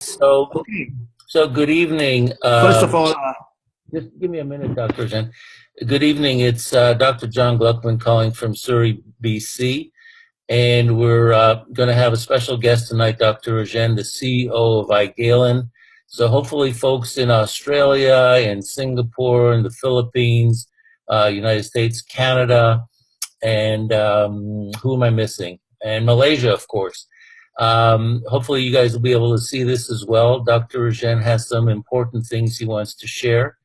So, Okay. so good evening. First of all, Just give me a minute, Dr. Jen. Good evening. It's Dr. John Gluckman calling from Surrey, BC. And we're going to have a special guest tonight, Dr. Rajen, the CEO of iGalen. So hopefully folks in Australia and Singapore and the Philippines, United States, Canada, and who am I missing? And Malaysia, of course. Hopefully you guys will be able to see this as well. Dr. Rajen has some important things he wants to share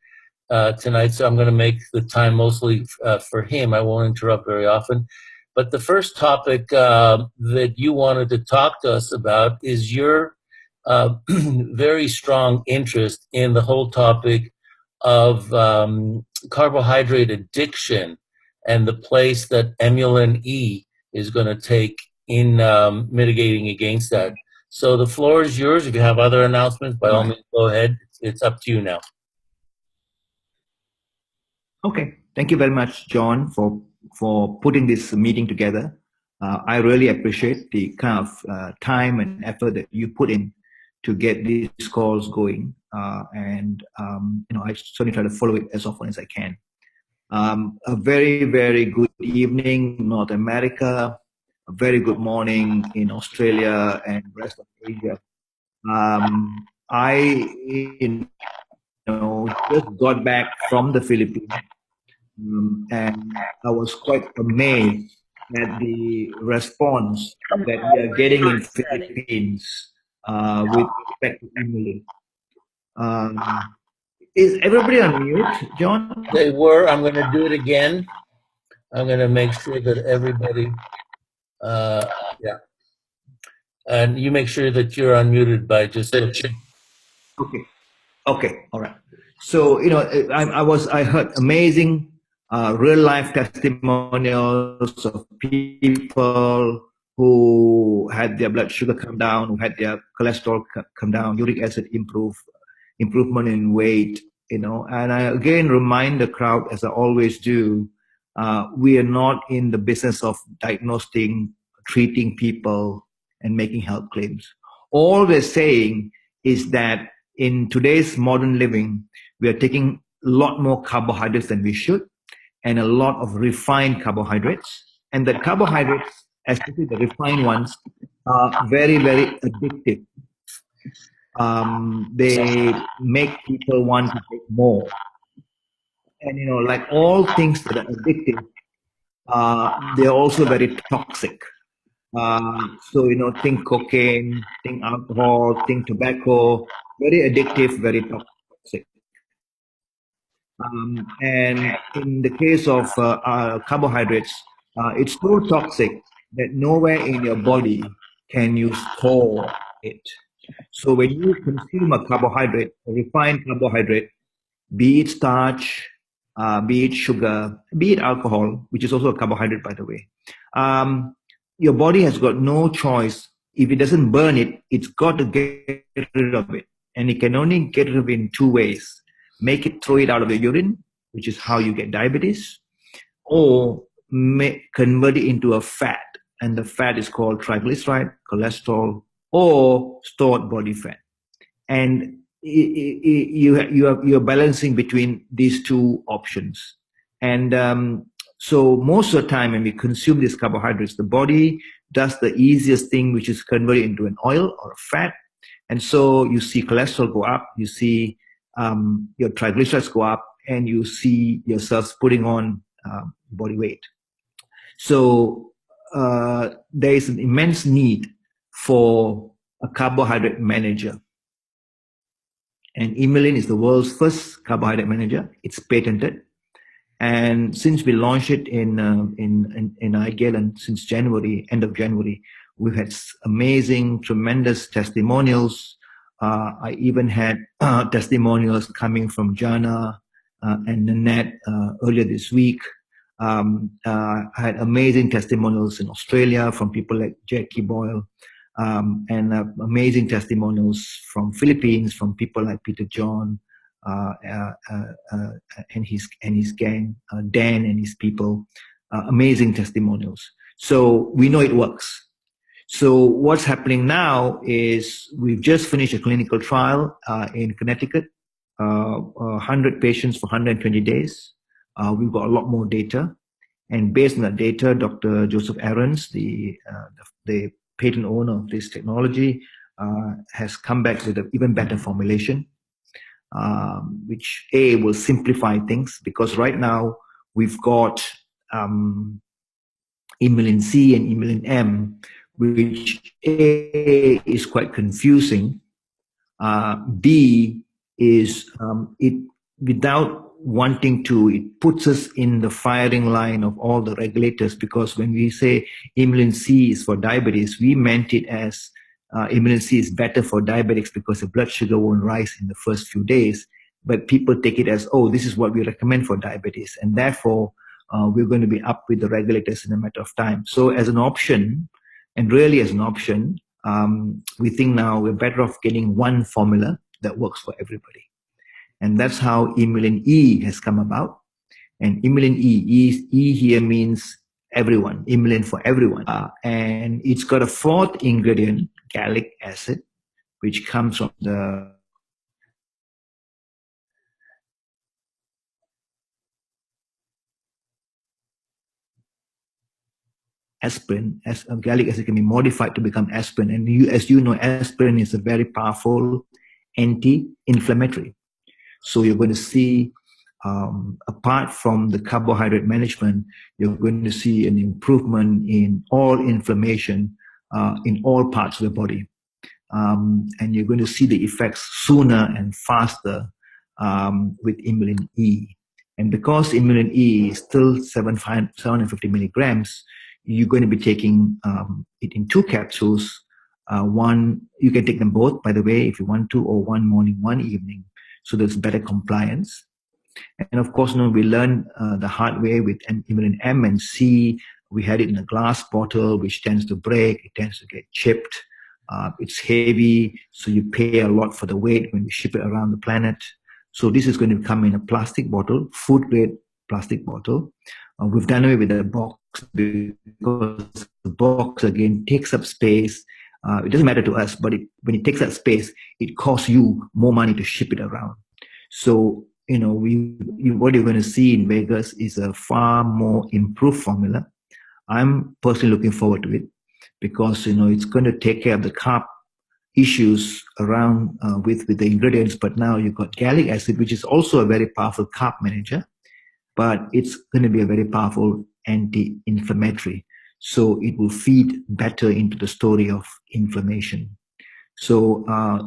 tonight, so I'm going to make the time mostly for him. I won't interrupt very often. But the first topic that you wanted to talk to us about is your very strong interest in the whole topic of carbohydrate addiction and the place that Emulin E is going to take in mitigating against that. So the floor is yours. If you have other announcements, by all right. means, go ahead. It's up to you now. Okay. Thank you very much, John, for putting this meeting together. I really appreciate the kind of time and effort that you put in to get these calls going, and I certainly try to follow it as often as I can. A very, very good evening, North America. A very good morning in Australia and rest of Asia. I, just got back from the Philippines, and I was quite amazed at the response that we are getting in Philippines with respect to email. Um, is everybody on mute, John? They were. I'm going to do it again. I'm going to make sure that everybody, yeah. And you make sure that you're unmuted by just looking. Okay. Okay. All right. So I heard amazing real life testimonials of people who had their blood sugar come down, who had their cholesterol come down, uric acid improvement in weight, and I again remind the crowd, as I always do, we are not in the business of diagnosing, treating people, and making health claims. All we're saying is that in today's modern living, we are taking a lot more carbohydrates than we should, and a lot of refined carbohydrates. And the carbohydrates, especially the refined ones, are very, very addictive. They make people want to take more. And like all things that are addictive, they're also very toxic. So think cocaine, think alcohol, think tobacco, very addictive, very toxic. And in the case of carbohydrates, it's so toxic that nowhere in your body can you store it. So when you consume a carbohydrate, a refined carbohydrate, be it starch, be it sugar, be it alcohol, which is also a carbohydrate, by the way, um, your body has got no choice. If it doesn't burn it, it's got to get rid of it. And it can only get rid of it in two ways: make it, throw it out of the urine, which is how you get diabetes, or convert it into a fat. And the fat is called triglyceride, cholesterol, or stored body fat. And you're balancing between these two options. And so most of the time when we consume these carbohydrates, the body does the easiest thing, which is convert it into an oil or a fat. And so you see cholesterol go up, you see your triglycerides go up, and you see yourselves putting on body weight. So there is an immense need for a carbohydrate manager. And Emulin is the world's first carbohydrate manager. It's patented. And since we launched it in iGalen since January, end of January, we've had amazing, tremendous testimonials. I even had testimonials coming from Jana and Nanette earlier this week. I had amazing testimonials in Australia from people like Jackie Boyle, and amazing testimonials from Philippines from people like Peter John and his gang, Dan and his people. Amazing testimonials. So we know it works. So what's happening now is we've just finished a clinical trial in Connecticut, 100 patients for 120 days. We've got a lot more data. And based on that data, Dr. Joseph Aarons, the patent owner of this technology, has come back with an even better formulation, which will simplify things, because right now we've got Emylin C and Emylin M, which A is quite confusing. B is it without wanting to, it puts us in the firing line of all the regulators, because when we say Emylin C is for diabetes, we meant it as Emylin C is better for diabetics because the blood sugar won't rise in the first few days. But people take it as, oh, this is what we recommend for diabetes, and therefore we're going to be up with the regulators in a matter of time. So as an option, and really as an option, we think now we're better off getting one formula that works for everybody. And that's how Emylin E has come about. And Emylin E here means everyone, Emylin for everyone. And it's got a fourth ingredient, gallic acid, which comes from the aspirin. Gallic acid can be modified to become aspirin. And as you know, aspirin is a very powerful anti-inflammatory. So you're going to see, apart from the carbohydrate management, you're going to see an improvement in all inflammation in all parts of the body. And you're going to see the effects sooner and faster with Emylin E. And because Emylin E is still 750 milligrams, you're going to be taking it in 2 capsules. One, you can take them both, by the way, if you want to, or one morning, one evening. So there's better compliance. And of course, we learned the hard way with Emylin M and C. We had it in a glass bottle, which tends to break, it tends to get chipped. It's heavy, so you pay a lot for the weight when you ship it around the planet. So this is going to come in a plastic bottle, food grade plastic bottle. We've done away with the box because the box again takes up space. It doesn't matter to us, but when it takes up space, it costs you more money to ship it around. So what you're going to see in Vegas is a far more improved formula. I'm personally looking forward to it because it's going to take care of the carb issues around with the ingredients. But now you've got gallic acid, which is also a very powerful carb manager, but it's going to be a very powerful anti-inflammatory. So it will feed better into the story of inflammation. So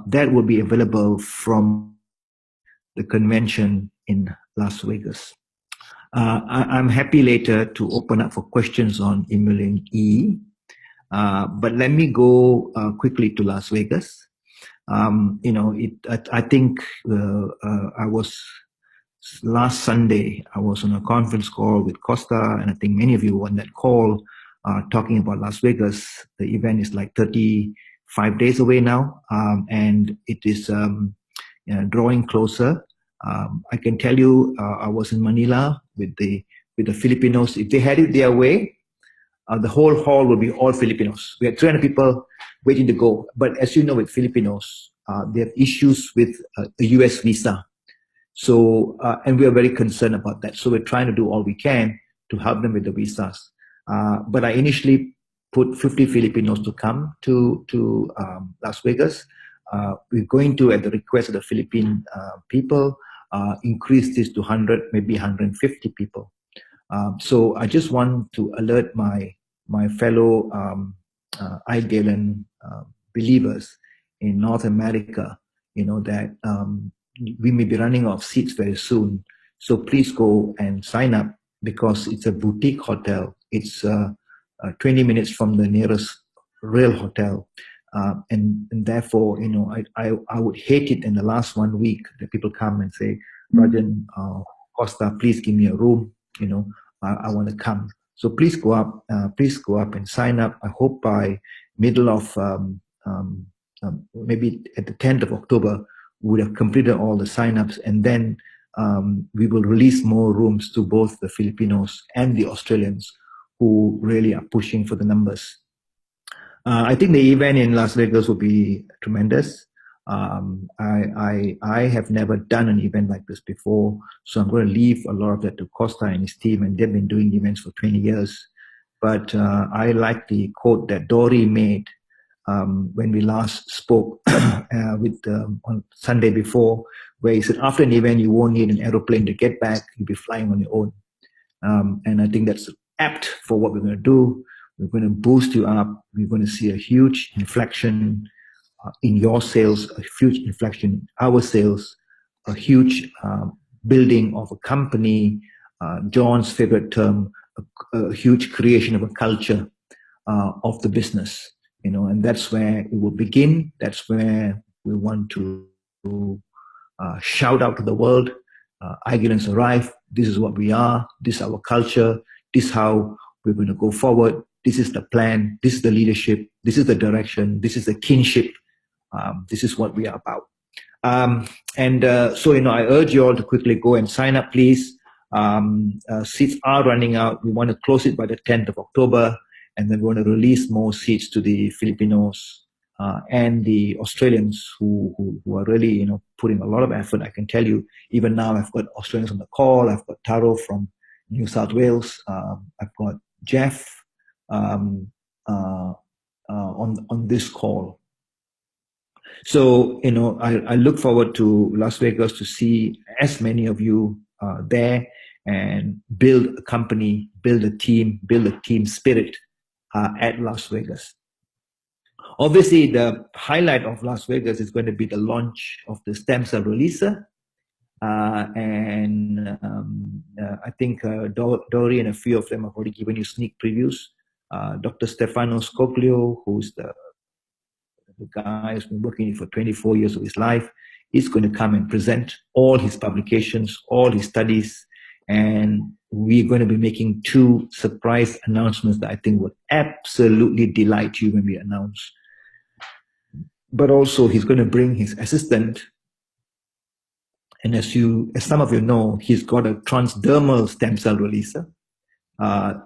that will be available from the convention in Las Vegas. I'm happy later to open up for questions on Emylin E, but let me go quickly to Las Vegas. I think I was last Sunday, I was on a conference call with Costa, and I think many of you were on that call talking about Las Vegas. The event is like 35 days away now, and it is drawing closer. I can tell you, I was in Manila with the Filipinos. If they had it their way, the whole hall would be all Filipinos. We had 300 people waiting to go. But as you know, with Filipinos, they have issues with a US visa. So, and we are very concerned about that. So we're trying to do all we can to help them with the visas. But I initially put 50 Filipinos to come to Las Vegas. We're going to, at the request of the Philippine people, increase this to 100, maybe 150 people. So I just want to alert my fellow IGALN believers in North America, that we may be running out of seats very soon. So please go and sign up, because it's a boutique hotel. It's 20 minutes from the nearest real hotel. And therefore, I would hate it in the last 1 week that people come and say, Rajen, Costa, please give me a room. I want to come. So please go up and sign up. I hope by middle of maybe at the 10th of October, we would have completed all the signups, and then we will release more rooms to both the Filipinos and the Australians who really are pushing for the numbers. I think the event in Las Vegas will be tremendous. I have never done an event like this before, so I'm going to leave a lot of that to Costa and his team, and they've been doing events for 20 years. But I like the quote that Dory made when we last spoke on Sunday before, where he said, after an event, you won't need an aeroplane to get back, you'll be flying on your own. And I think that's apt for what we're going to do. We're going to boost you up. We're going to see a huge inflection in your sales, a huge inflection in our sales, a huge building of a company, John's favorite term, a huge creation of a culture of the business, and that's where it will begin. That's where we want to shout out to the world. Igulans arrive. This is what we are. This is our culture. This is how we're going to go forward. This is the plan. This is the leadership. This is the direction. This is the kinship. This is what we are about. So, I urge you all to quickly go and sign up, please. Seats are running out. We want to close it by the 10th of October, and then we want to release more seats to the Filipinos and the Australians who are really, putting a lot of effort. I can tell you, even now, I've got Australians on the call. I've got Taro from New South Wales. I've got Jeff on this call. So, I look forward to Las Vegas to see as many of you there and build a company, build a team spirit at Las Vegas. Obviously, the highlight of Las Vegas is going to be the launch of the stem cell releaser. I think Dory and a few of them have already given you sneak previews. Dr. Stefano Scoglio, who's the guy who's been working for 24 years of his life, is going to come and present all his publications, all his studies, and we're going to be making 2 surprise announcements that I think will absolutely delight you when we announce. But also, he's going to bring his assistant, and as some of you know, he's got a transdermal stem cell releaser,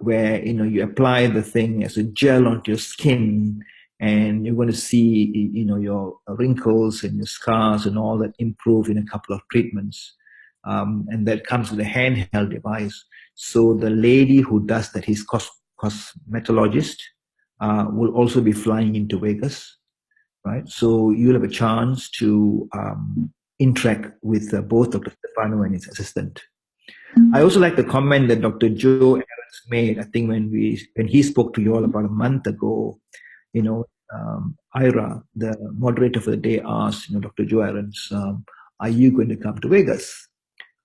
where you apply the thing as a gel onto your skin, and you're going to see your wrinkles and your scars and all that improve in a couple of treatments, and that comes with a handheld device. So the lady who does that, his cosmetologist, will also be flying into Vegas, right? So you'll have a chance to interact with both Dr. Stefano and his assistant. I also like the comment that Dr. Joe Aarons made. I think when he spoke to you all about a month ago, Ira, the moderator for the day, asked, Dr. Joe Aarons, are you going to come to Vegas?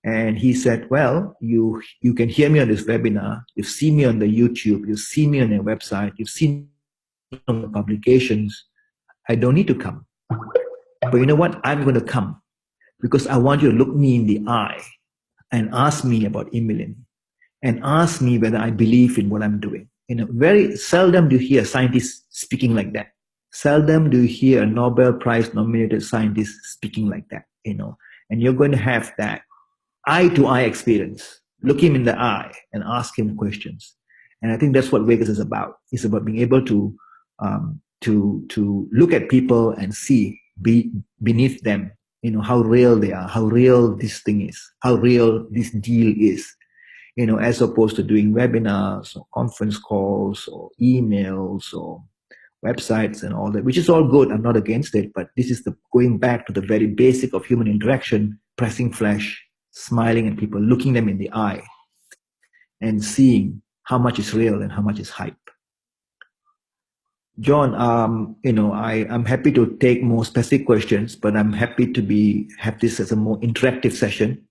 And he said, well, you can hear me on this webinar. You've seen me on the YouTube. You've seen me on their website. You've seen me on the publications. I don't need to come. But you know what? I'm going to come because I want you to look me in the eye and ask me about Emilin and ask me whether I believe in what I'm doing. Very seldom do you hear scientists speaking like that. Seldom do you hear a Nobel Prize nominated scientist speaking like that, and you're going to have that eye-to-eye experience. Look him in the eye and ask him questions. And I think that's what Vegas is about. It's about being able to look at people and see beneath them, how real they are, how real this thing is, how real this deal is, as opposed to doing webinars or conference calls or emails or websites and all that, which is all good. I'm not against it, but this is going back to the very basic of human interaction, pressing flesh, smiling at people, looking them in the eye, and seeing how much is real and how much is hype. John, I'm happy to take more specific questions, but I'm happy to have this as a more interactive session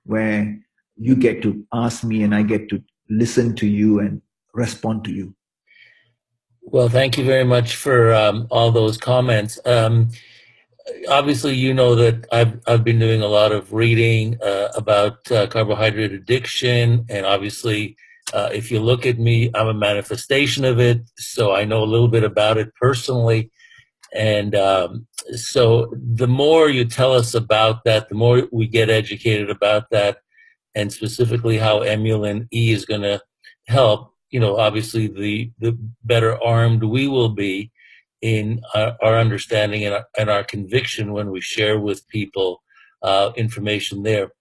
where you get to ask me and I get to listen to you and respond to you. Well, thank you very much for all those comments. Obviously, you know that I've been doing a lot of reading about carbohydrate addiction, and obviously, if you look at me, I'm a manifestation of it. So I know a little bit about it personally, and so the more you tell us about that, the more we get educated about that, and specifically how Emulin E is going to help. Obviously, the better armed we will be in our understanding and our conviction when we share with people information there.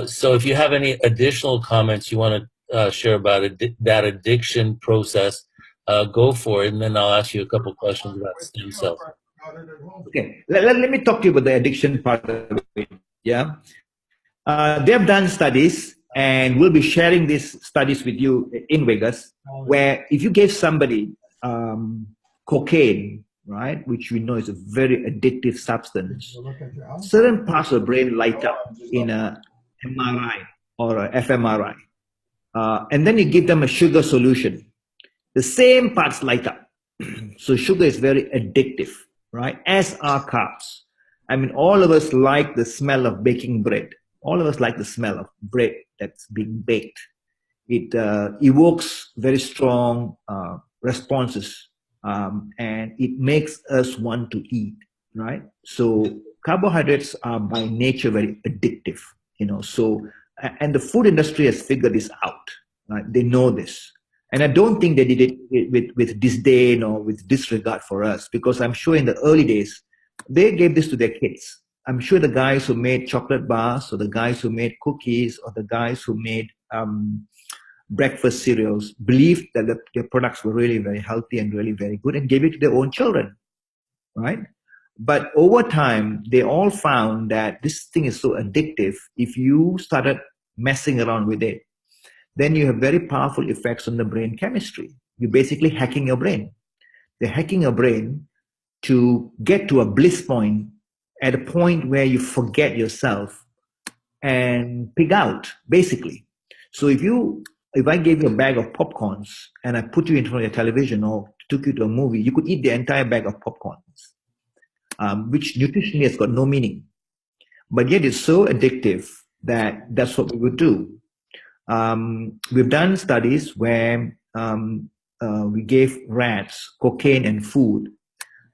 So if you have any additional comments you want to share about that addiction process, go for it, and then I'll ask you a couple questions about stem cells. Okay, let me talk to you about the addiction part of it. Yeah, they have done studies, and we'll be sharing these studies with you in Vegas, where if you gave somebody cocaine, right, which we know is a very addictive substance, certain parts of the brain light up in a MRI or a fMRI, and then you give them a sugar solution, the same parts light up. So sugar is very addictive, right? As are carbs. I mean, all of us like the smell of baking bread. All of us like the smell of bread that's being baked. It evokes very strong responses, and it makes us want to eat, right? So carbohydrates are by nature very addictive, you know. So and the food industry has figured this out, right? They know this, and I don't think they did it with disdain or with disregard for us, because I'm sure in the early days they gave this to their kids. I'm sure the guys who made chocolate bars, or the guys who made cookies, or the guys who made breakfast cereals believed that their products were really very healthy and really very good, and gave it to their own children, right? But over time, they all found that this thing is so addictive. If you started messing around with it, then you have very powerful effects on the brain chemistry. You're basically hacking your brain. They're hacking your brain to get to a bliss point, at a point where you forget yourself and pig out, basically. So if I gave you a bag of popcorns and I put you in front of your television or took you to a movie, you could eat the entire bag of popcorns, which nutritionally has got no meaning. But yet it's so addictive that that's what we would do. We've done studies where we gave rats cocaine and food,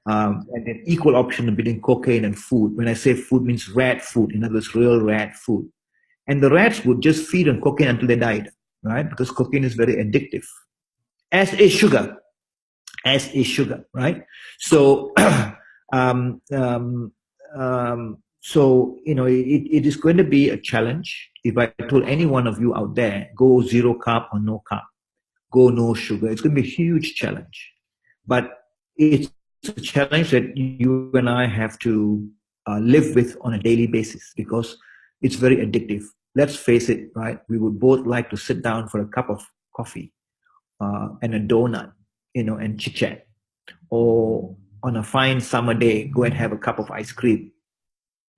and an equal option between cocaine and food. When I say food, means rat food, in other words, real rat food. And the rats would just feed on cocaine until they died, right? Because cocaine is very addictive, as is sugar, right? So, um, um, so you know, it is going to be a challenge. If I told any one of you out there, go zero carb or no carb, go no sugar, it's going to be a huge challenge. But it's a challenge that you and I have to live with on a daily basis, because it's very addictive. Let's face it, right? We would both like to sit down for a cup of coffee and a donut, you know, and chit chat, or on a fine summer day, go and have a cup of ice cream,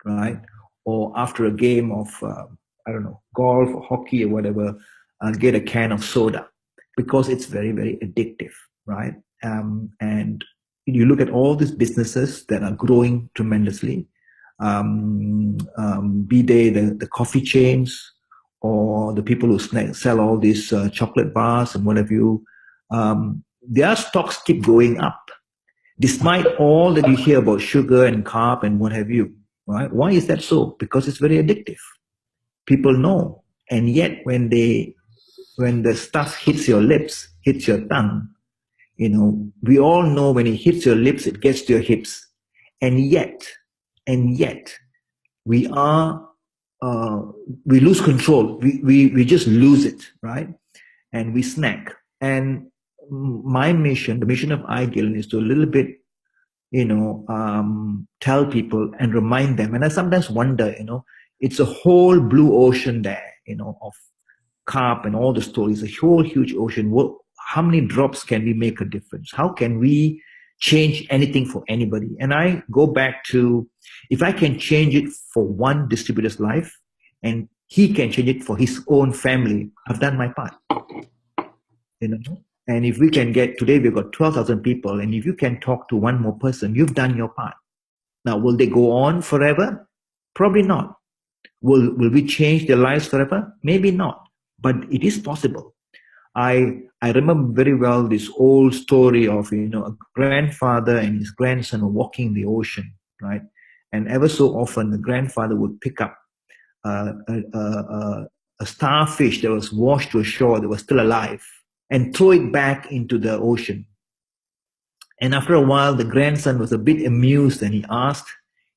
right? Or after a game of, I don't know, golf or hockey or whatever, get a can of soda, because it's very, very addictive, right? And you look at all these businesses that are growing tremendously, be they the coffee chains or the people who sell all these chocolate bars and whatever you, their stocks keep going up, despite all that you hear about sugar and carb and what have you, right? Why is that so? Because it's very addictive. People know, and yet when the stuff hits your lips, hits your tongue, you know, we all know when it hits your lips, it gets to your hips, and yet we are we lose control. We just lose it, right? And we snack. And my mission, the mission of iGill, is to a little bit, you know, tell people and remind them. And I sometimes wonder, you know, it's a whole blue ocean there, you know, of carp and all the stories, a whole huge ocean. How many drops can we make a difference? How can we change anything for anybody? And I go back to, if I can change it for one distributor's life and he can change it for his own family, I've done my part. You know? And if we can get, today we've got 12,000 people, and if you can talk to one more person, you've done your part. Now, will they go on forever? Probably not. Will we change their lives forever? Maybe not. But it is possible. I remember very well this old story of, you know, a grandfather and his grandson were walking the ocean, right? And ever so often, the grandfather would pick up a starfish that was washed to ashore, that was still alive, and throw it back into the ocean. And after a while, the grandson was a bit amused and he asked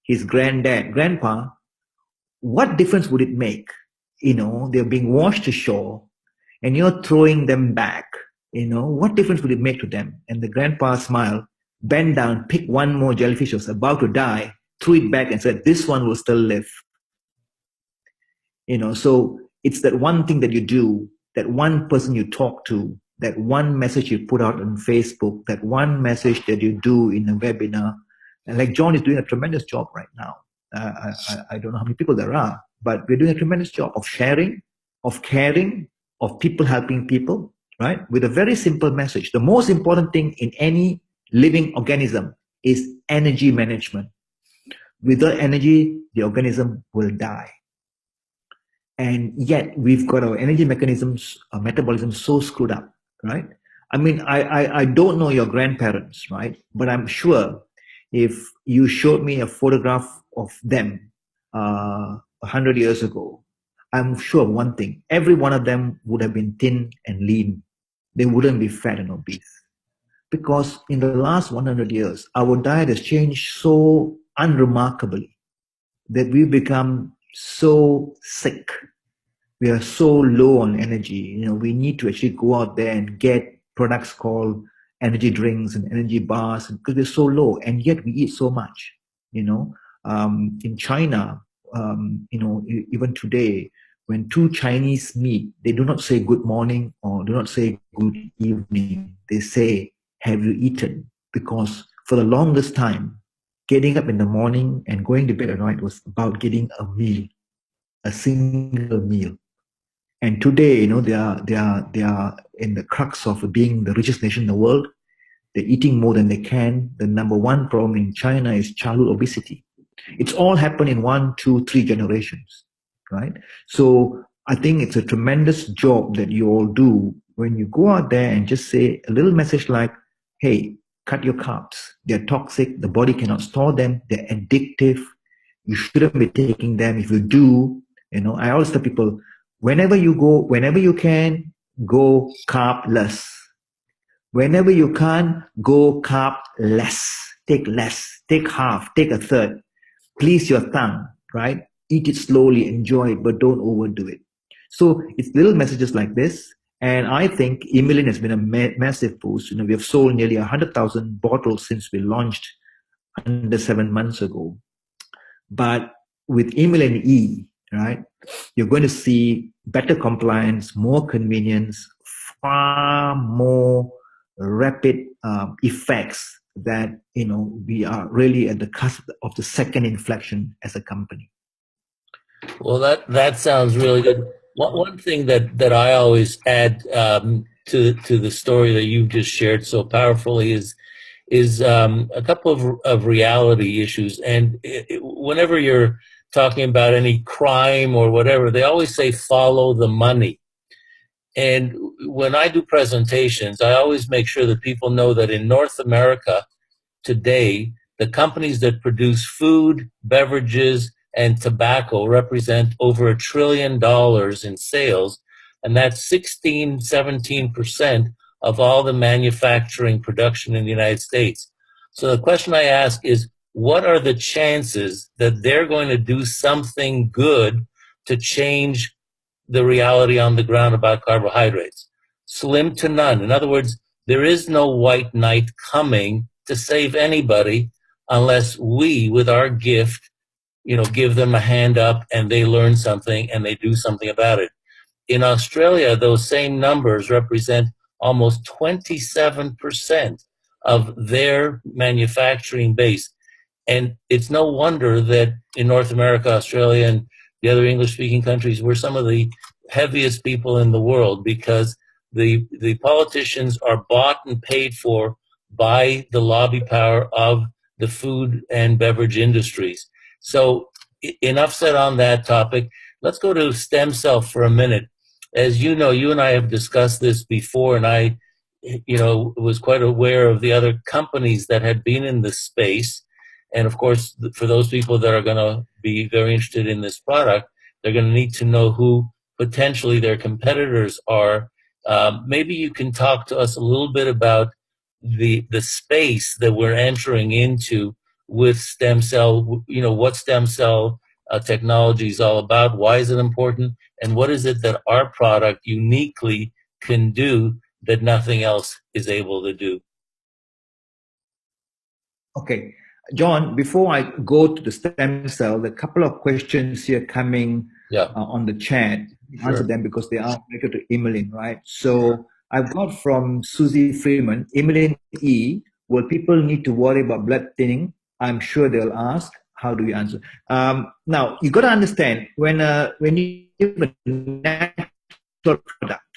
his Grandpa, what difference would it make? They're being washed ashore and you're throwing them back. What difference would it make to them? And the grandpa smiled, bent down, picked one more jellyfish that was about to die, threw it back and said, this one will still live. So it's that one thing that you do, that one person you talk to, that one message you put out on Facebook, that one message that you do in a webinar. And like John is doing a tremendous job right now. I don't know how many people there are, but we're doing a tremendous job of sharing, of caring, of people helping people, right? With a very simple message. The most important thing in any living organism is energy management. Without energy, the organism will die. And yet we've got our energy mechanisms, our metabolism so screwed up, right? I mean, I don't know your grandparents, right? But I'm sure if you showed me a photograph of them 100 years ago, I'm sure of one thing. Every one of them would have been thin and lean. They wouldn't be fat and obese. Because in the last 100 years, our diet has changed so unremarkably that we've become so sick. We are so low on energy. We need to actually go out there and get products called energy drinks and energy bars because we're so low, and yet we eat so much. In China, even today, when two Chinese meet, they do not say good morning or do not say good evening. They say, have you eaten? Because for the longest time, getting up in the morning and going to bed at night was about getting a meal, a single meal. And today, they are in the crux of being the richest nation in the world. They're eating more than they can. The number one problem in China is childhood obesity. It's all happened in 1, 2, 3 generations, right? So I think it's a tremendous job that you all do when you go out there and just say a little message like, hey, cut your carbs. They're toxic. The body cannot store them. They're addictive. You shouldn't be taking them. If you do, I always tell people, whenever you can, go carbless. Whenever you can, go carb less. Take half, take a third. Please your tongue, right? Eat it slowly, enjoy it, but don't overdo it. So it's little messages like this. And I think Emilin has been a massive boost. We have sold nearly 100,000 bottles since we launched under 7 months ago. But with Emilin E, right, you're going to see better compliance, more convenience, far more rapid effects that we are really at the cusp of the second inflection as a company. Well, that sounds really good. One thing that I always add to the story that you've just shared so powerfully is a couple of reality issues. And whenever you're talking about any crime or whatever, they always say follow the money. And when I do presentations, I always make sure that people know that in North America today, the companies that produce food, beverages, and tobacco represent over $1 trillion in sales, and that's 17% of all the manufacturing production in the United States. So the question I ask is, what are the chances that they're going to do something good to change the reality on the ground about carbohydrates? Slim to none. In other words, there is no white knight coming to save anybody unless we, with our gift, give them a hand up and they learn something and they do something about it. In Australia, those same numbers represent almost 27% of their manufacturing base. And it's no wonder that in North America, Australia, and the other English-speaking countries, we're some of the heaviest people in the world because the politicians are bought and paid for by the lobby power of the food and beverage industries. So enough said on that topic. Let's go to stem cell for a minute. As you know, you and I have discussed this before, and I, was quite aware of the other companies that had been in the space. And of course, for those people that are going to be very interested in this product, they're going to need to know who potentially their competitors are. Maybe you can talk to us a little bit about the space that we're entering into with stem cell, what stem cell technology is all about, why is it important, and what is it that our product uniquely can do that nothing else is able to do. Okay, John, before I go to the stem cell, there are a couple of questions here coming Yeah, on the chat. Answer sure. them because they are related to Emmeline, right? So I've got from Susie Freeman, Emmeline E. Will people need to worry about blood thinning? I'm sure they'll ask. How do you answer? Now you got to understand when you give a natural product,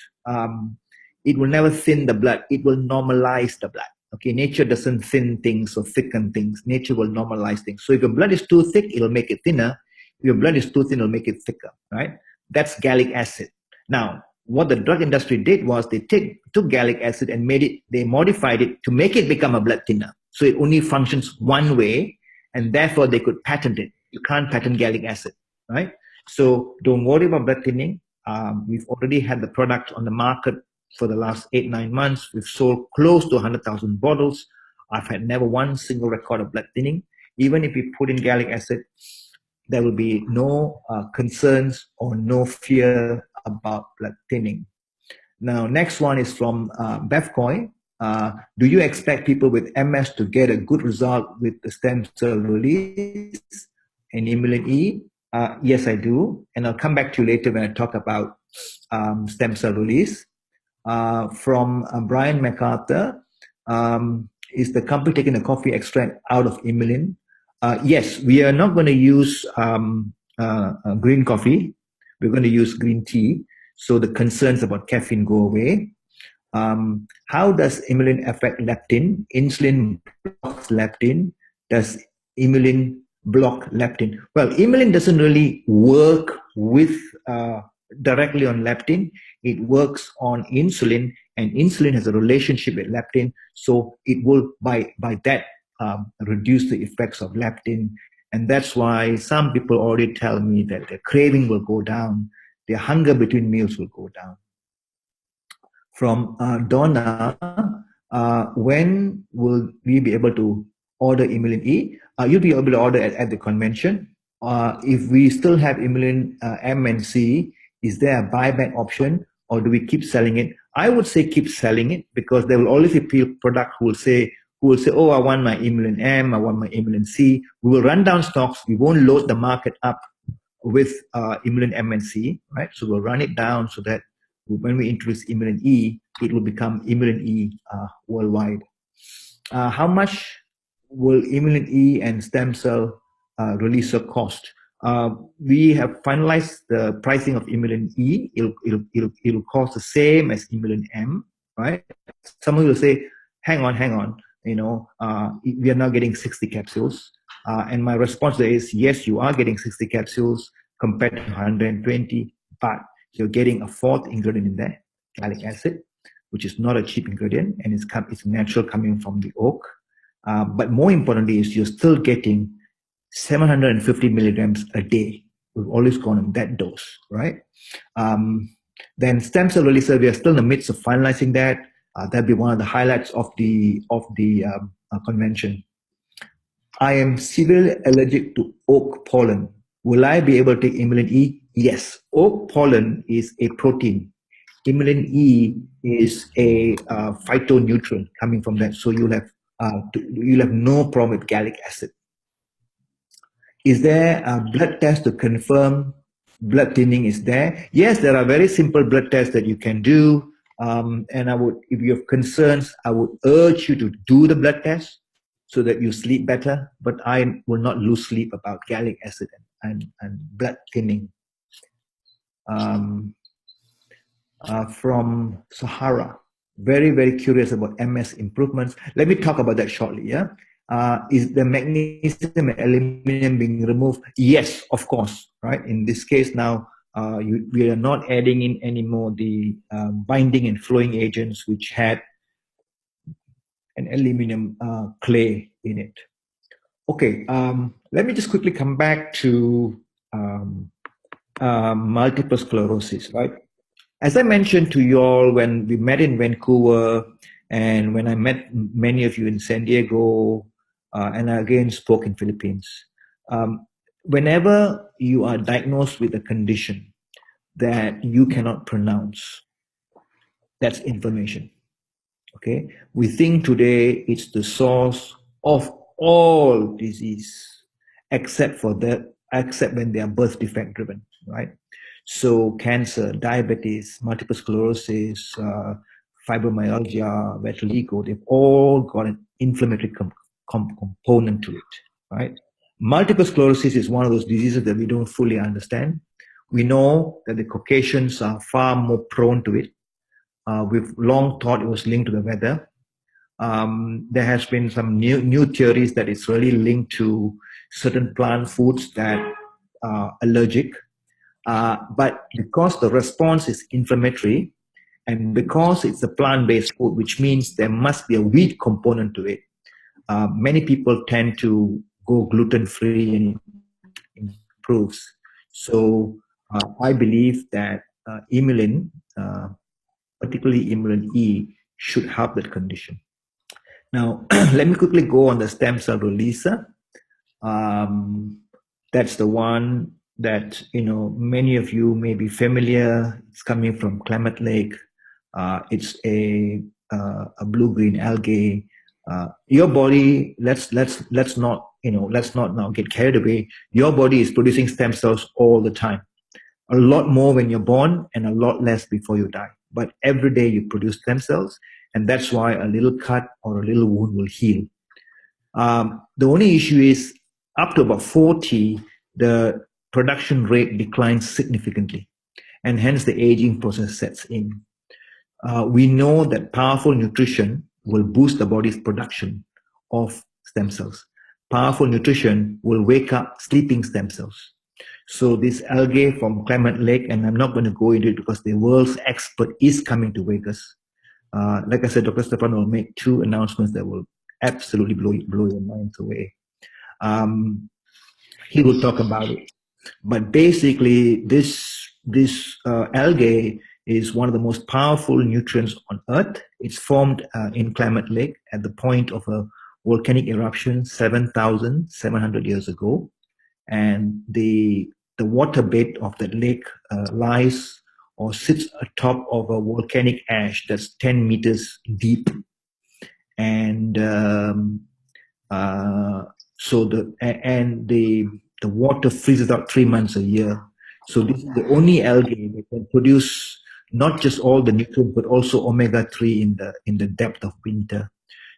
it will never thin the blood. It will normalize the blood. Okay, nature doesn't thin things or thicken things. Nature will normalize things. So if your blood is too thick, it'll make it thinner. If your blood is too thin, it'll make it thicker, right? That's gallic acid. Now, what the drug industry did was they took gallic acid and they modified it to make it become a blood thinner. So it only functions one way, and therefore they could patent it. You can't patent gallic acid, right? So don't worry about blood thinning. We've already had the product on the market for the last 8-9 months. We've sold close to 100,000 bottles. I've had never one single record of blood thinning. Even if we put in gallic acid, there will be no concerns or no fear about blood thinning. Now, next one is from Bevcoin. Do you expect people with MS to get a good result with the stem cell release and Emmeline E? Yes, I do. And I'll come back to you later when I talk about stem cell release. From Brian MacArthur, is the company taking the coffee extract out of Emmeline? Yes, we are not going to use green coffee. We're going to use green tea. So the concerns about caffeine go away. How does Emmeline affect leptin? Insulin blocks leptin. Does Emmeline block leptin? Well, Emmeline doesn't really work with directly on leptin. It works on insulin, and insulin has a relationship with leptin. So it will, by that, reduce the effects of leptin. And that's why some people already tell me that their craving will go down, their hunger between meals will go down. From Donna, when will we be able to order Emmeline E? You'll be able to order at the convention. If we still have Emmeline M and C, is there a buyback option, or do we keep selling it? I would say keep selling it, because there will always be product who will say, oh, I want my Emmeline M, I want my Emmeline C. We will run down stocks. We won't load the market up with Emmeline M and C, right? So we'll run it down so that when we introduce Emmeline E, it will become Emmeline E worldwide. How much will Emmeline E and stem cell releaser cost? We have finalized the pricing of Emmeline E. It'll cost the same as Emmeline M, right? Someone will say, hang on, we are now getting 60 capsules. And my response there is, yes, you are getting 60 capsules compared to 120, but you're getting a fourth ingredient in there, gallic acid, which is not a cheap ingredient, and it's natural coming from the oak. But more importantly is you're still getting 750 milligrams a day. We've always gone on that dose, right? Then stem cell releaser, we are still in the midst of finalizing that. That'll be one of the highlights of the convention. I am severely allergic to oak pollen. Will I be able to take Emmeline E? Yes. Oak pollen is a protein. Emmeline E is a phytonutrient coming from that, so you'll have no problem with gallic acid. Is there a blood test to confirm blood thinning is there? Yes, there are very simple blood tests that you can do. And if you have concerns, I would urge you to do the blood test so that you sleep better. But I will not lose sleep about gallic acid and blood thinning. From Sahara, very, very curious about MS improvements. Let me talk about that shortly. Yeah. Is the magnesium and aluminum being removed? Yes, of course. Right. In this case now, we are not adding in anymore the binding and flowing agents which had an aluminum clay in it. Okay. Let me just quickly come back to multiple sclerosis. Right. As I mentioned to you all when we met in Vancouver And when I met many of you in San Diego, and I again spoke in Philippines, whenever you are diagnosed with a condition that you cannot pronounce, that's inflammation. Okay, we think today it's the source of all disease, except when they are birth defect driven, right? So cancer, diabetes, multiple sclerosis, fibromyalgia, vitiligo, they've all got an inflammatory component to it, right? Multiple sclerosis is one of those diseases that we don't fully understand. We know that the Caucasians are far more prone to it. We've long thought it was linked to the weather. There has been some new theories that it's really linked to certain plant foods that are allergic. But because the response is inflammatory, and because it's a plant-based food, which means there must be a wheat component to it, many people tend to go gluten-free and improves. So I believe that emulin, particularly emulin E, should help that condition. Now, let me quickly go on the stem cell releaser. That's the one that many of you may be familiar. It's coming from Klamath Lake. It's a blue-green algae. Your body, let's not now get carried away. Your body is producing stem cells all the time. A lot more when you're born and a lot less before you die. But every day you produce stem cells, and that's why a little cut or a little wound will heal. The only issue is up to about 40, the production rate declines significantly, and hence the aging process sets in. We know that powerful nutrition will boost the body's production of stem cells. Powerful nutrition will wake up sleeping stem cells. So this algae from Klamath Lake, and I'm not going to go into it because the world's expert is coming to Vegas. Like I said, Dr. Stefan will make 2 announcements that will absolutely blow your minds away. He will talk about it. But basically, this algae is one of the most powerful nutrients on Earth. It's formed in Klamath Lake at the point of a volcanic eruption 7,700 years ago. And the water bed of that lake lies or sits atop of a volcanic ash that's 10 meters deep. And so the water freezes out 3 months a year. So this is the only algae that can produce not just all the nutrients, but also omega-3 in the depth of winter.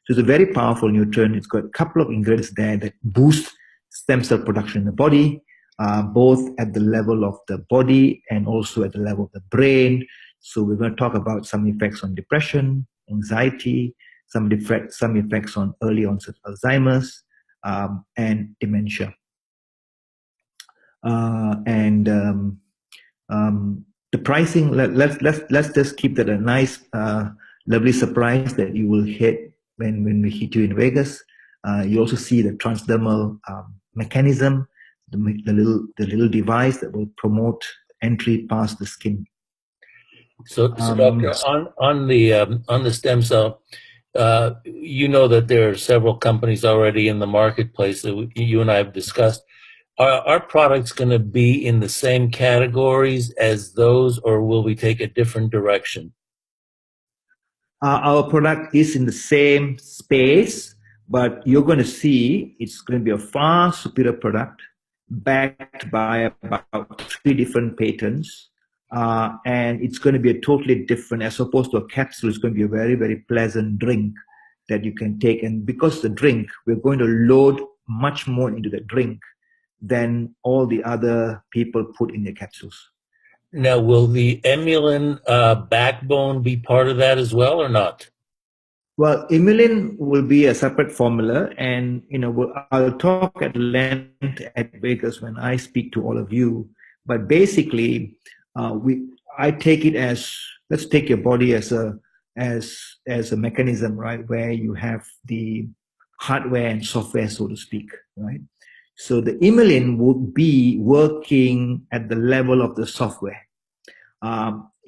So it's a very powerful nutrient. It's got a couple of ingredients there that boost stem cell production in the body, both at the level of the body and also at the level of the brain. So we're going to talk about some effects on depression, anxiety, some effects on early onset Alzheimer's, and dementia. The pricing, let's just keep that a nice, lovely surprise that you will hit when we hit you in Vegas. You also see the transdermal mechanism, the little device that will promote entry past the skin. So doctor, on the stem cell, you know that there are several companies already in the marketplace that you and I have discussed. Are our products going to be in the same categories as those, or will we take a different direction? Our product is in the same space, but you're going to see it's going to be a far superior product backed by about 3 different patents. And it's going to be a totally different, as opposed to a capsule, it's going to be a very, very pleasant drink that you can take. And because the drink, we're going to load much more into the drink than all the other people put in their capsules. Now, will the emulin backbone be part of that as well, or not? Well, emulin will be a separate formula, and I'll talk at length at Vegas when I speak to all of you. But basically, I take it as, let's take your body as a mechanism, right, where you have the hardware and software, so to speak, right? So the emulin would be working at the level of the software.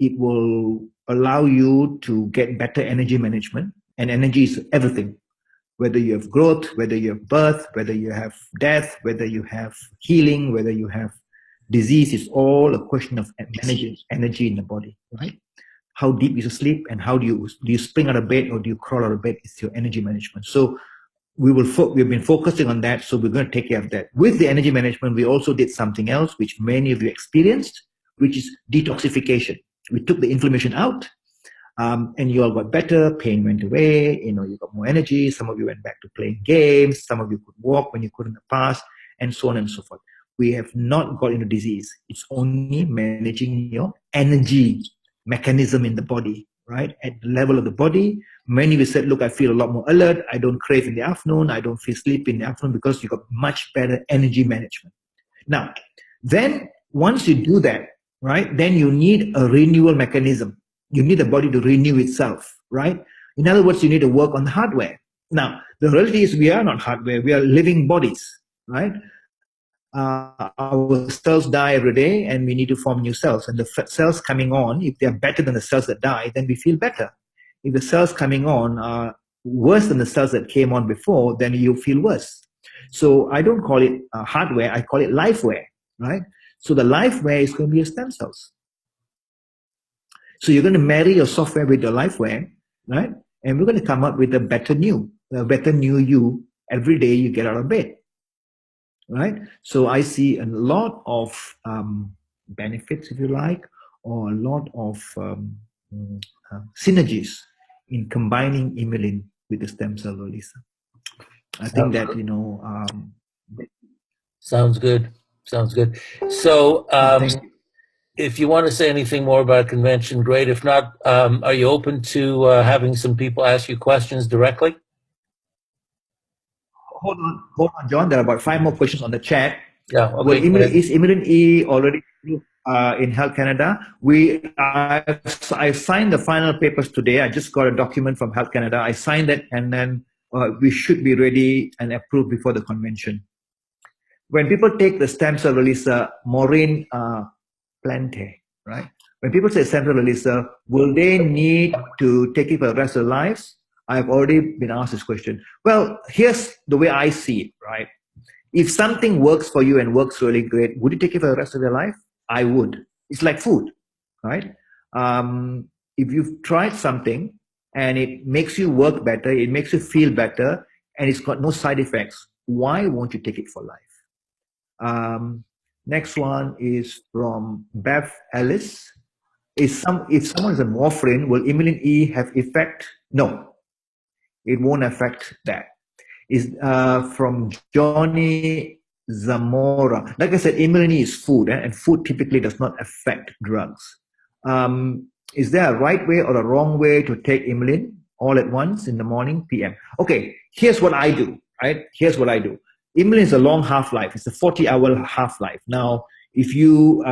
It will allow you to get better energy management. And energy is everything. Whether you have growth, whether you have birth, whether you have death, whether you have healing, whether you have disease, is all a question of managing energy in the body, right? How deep is your sleep, and how do you spring out of bed or do you crawl out of bed? It's your energy management. So we've been focusing on that, so we're going to take care of that. With the energy management, we also did something else which many of you experienced, which is detoxification. We took the inflammation out, and you all got better, pain went away, you got more energy. Some of you went back to playing games, some of you could walk when you couldn't in the past, and so on and so forth. We have not got into disease. It's only managing your energy mechanism in the body, right? At the level of the body, many of you said, look, I feel a lot more alert, I don't crave in the afternoon, I don't feel sleepy in the afternoon, because you got much better energy management. Now, then once you do that, right, then you need a renewal mechanism. You need the body to renew itself, right? In other words, you need to work on the hardware. Now, the reality is we are not hardware, we are living bodies, right? Our cells die every day, and we need to form new cells. And the cells coming on, if they're better than the cells that die, then we feel better. If the cells coming on are worse than the cells that came on before, then you feel worse. So I don't call it hardware, I call it lifeware, right? So the lifeware is going to be your stem cells. So you're going to marry your software with your lifeware, right? And we're going to come up with a better new you every day you get out of bed, right? So I see a lot of benefits, if you like, or a lot of synergies in combining Emmeline with the stem cell releaser. I think that, Sounds good. Sounds good. So, if you want to say anything more about convention, great. If not, are you open to having some people ask you questions directly? Hold on, John. There are about 5 more questions on the chat. Yeah. Okay. Is Emmeline E already in Health Canada? I signed the final papers today. I just got a document from Health Canada. I signed it, and then we should be ready and approved before the convention. When people take the stem cell releaser, Maureen Plante, right? When people say stem cell releaser, will they need to take it for the rest of their lives? I've already been asked this question. Well, here's the way I see it, right? If something works for you and works really great, would you take it for the rest of your life? I would. It's like food, right? If you've tried something and it makes you work better, it makes you feel better, and it's got no side effects, why won't you take it for life? Next one is from Bev Ellis. If someone is a warfarin, will Emmeline E have effect? No, it won't affect that. Is from Johnny Zamora. Like I said, Emmeline E is food, and food typically does not affect drugs. Is there a right way or a wrong way to take Emmeline all at once in the morning, PM? Okay, here's what I do, right? Here's what I do. Emmeline is a long half-life. It's a 40-hour half-life. Now, if you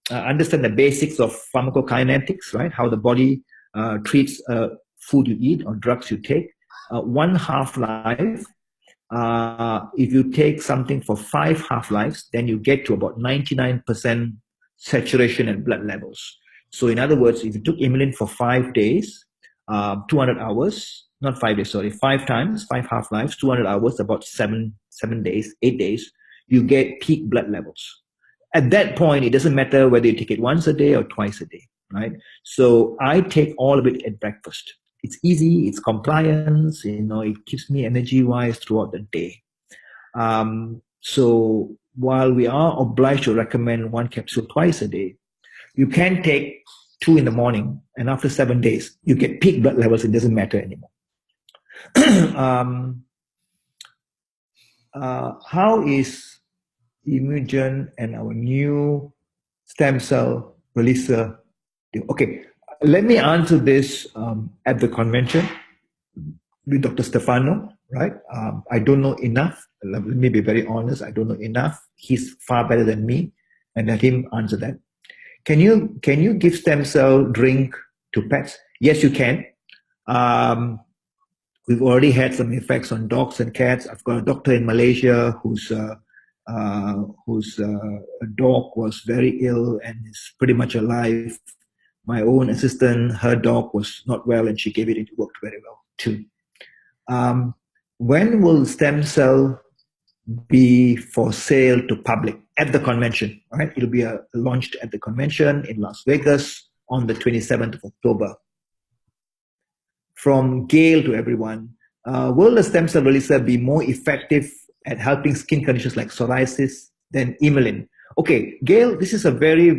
understand the basics of pharmacokinetics, right, how the body treats food you eat or drugs you take, one half-life, if you take something for 5 half-lives, then you get to about 99% saturation and blood levels. So in other words, if you took Emmeline for 5 days, 200 hours, not 5 days, sorry, 5 times, 5 half-lives, 200 hours, about 7 days, 8 days, you get peak blood levels. At that point, it doesn't matter whether you take it once a day or twice a day, right? So I take all of it at breakfast. It's easy, it's compliance, it keeps me energy-wise throughout the day. So while we are obliged to recommend 1 capsule twice a day, you can take 2 in the morning, and after 7 days, you get peak blood levels. It doesn't matter anymore. How is Immugen and our new stem cell releaser? Okay, let me answer this at the convention with Dr. Stefano, right? I don't know enough. Let me be very honest. I don't know enough. He's far better than me, and let him answer that. Can you give stem cell drink to pets? Yes, you can. We've already had some effects on dogs and cats. I've got a doctor in Malaysia whose dog was very ill and is pretty much alive. My own assistant, her dog was not well, and she gave it. It worked very well. 2. When will stem cell be for sale to public? At the convention, all right? It'll be launched at the convention in Las Vegas on the 27th of October. From Gail to everyone, will the stem cell releaser be more effective at helping skin conditions like psoriasis than Emmeline? Okay, Gail, this is a very